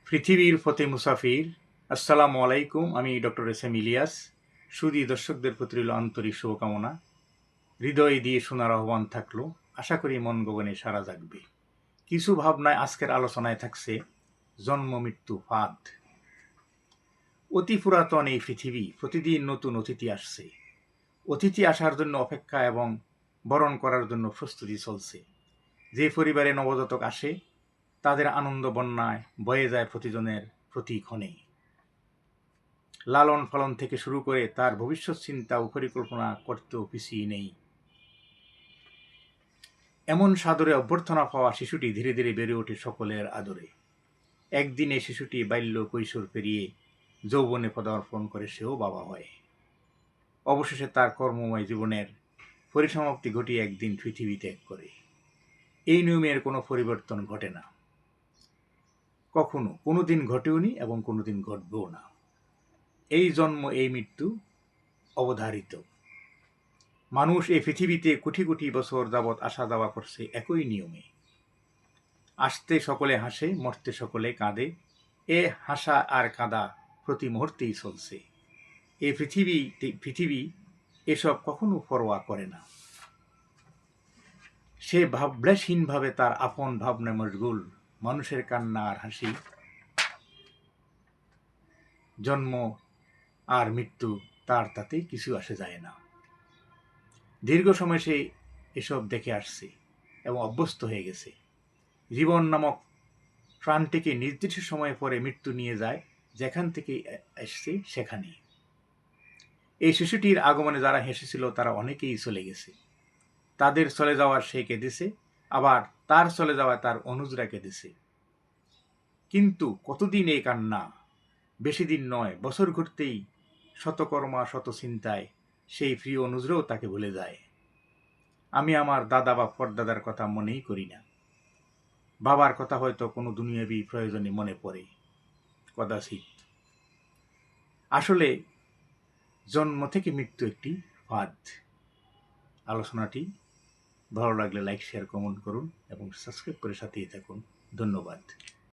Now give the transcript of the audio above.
পৃথিবীর ফতে মুসাফির। আসসালামু আলাইকুম। আমি ডক্টর এস এম ইলিয়াস। সুধী দর্শকদের প্রতি রইল আন্তরিক শুভকামনা। হৃদয় দিয়ে শোনার আহ্বান থাকলো। আশা করি মন গগনে সারা জাগবে। কিছু ভাবনায় আজকের আলোচনায় থাকছে জন্ম মৃত্যু ফাঁদ। অতি পুরাতন এই পৃথিবী, প্রতিদিন নতুন অতিথি আসছে। অতিথি আসার জন্য অপেক্ষা এবং বরণ করার জন্য প্রস্তুতি চলছে। যে পরিবারে নবজাতক আসে তাদের আনন্দ বন্যায় বয়ে যায় প্রতিজনের প্রতি ক্ষণে। লালন পালন থেকে শুরু করে তার ভবিষ্যৎ চিন্তা ও পরিকল্পনা করতেও পিছিয়ে নেই। এমন সাদরে অভ্যর্থনা পাওয়া শিশুটি ধীরে ধীরে বেড়ে ওঠে সকলের আদরে। একদিনে শিশুটি বাল্য কৈশোর পেরিয়ে যৌবনে পদার্পণ করে সেও বাবা হয়। অবশেষে তার কর্মময় জীবনের পরিসমাপ্তি ঘটিয়ে একদিন পৃথিবী ত্যাগ করে। এই নিয়মের কোনো পরিবর্তন ঘটে না, কখনো কোনোদিন ঘটেওনি এবং কোনোদিন ঘটবেও না। এই জন্ম এই মৃত্যু অবধারিত। মানুষ এই পৃথিবীতে কোটি কোটি বছর যাবৎ আসা যাওয়া করছে একই নিয়মে। আসতে সকলে হাসে, মরতে সকলে কাঁদে। এ হাসা আর কাঁদা প্রতি মুহূর্তেই চলছে। এই পৃথিবী এসব কখনো পরোয়া করে না। সে ভাবলেশহীনভাবে তার আপন ভাবনা মশগুল। মানুষের কান্না আর হাসি, জন্ম আর মৃত্যু তার তাতে কিছু আসে যায় না। দীর্ঘ সময় সে এসব দেখে আসছে এবং অভ্যস্ত হয়ে গেছে। জীবন নামক প্রাণটিকে নির্দিষ্ট সময় পরে মৃত্যু নিয়ে যায়, যেখান থেকে এসছে সেখানে। এই শিশুটির আগমনে যারা হেসেছিল তারা অনেকেই চলে গেছে। তাদের চলে যাওয়ার সে কেঁদেছে, আবার তার চলে যাওয়ায় তার অনুজরা কেঁদেছে। কিন্তু কতদিন এই কান্না? বেশি দিন নয়, বছর ঘুরতেই শতকর্মা শত চিন্তায় সেই প্রিয় অনুজরাও তাকে ভুলে যায়। আমি আমার দাদা বা পরদাদার কথা মনেই করি না। বাবার কথা হয়তো কোনো দুনিয়াবি প্রয়োজনে মনে পড়ে কদাচিৎ। আসলে জন্ম থেকে মৃত্যু একটি ফাঁদ। আলোচনাটি ভালো লাগলে লাইক, শেয়ার, কমেন্ট করুন এবং সাবস্ক্রাইব করে সাথেই থাকুন। ধন্যবাদ।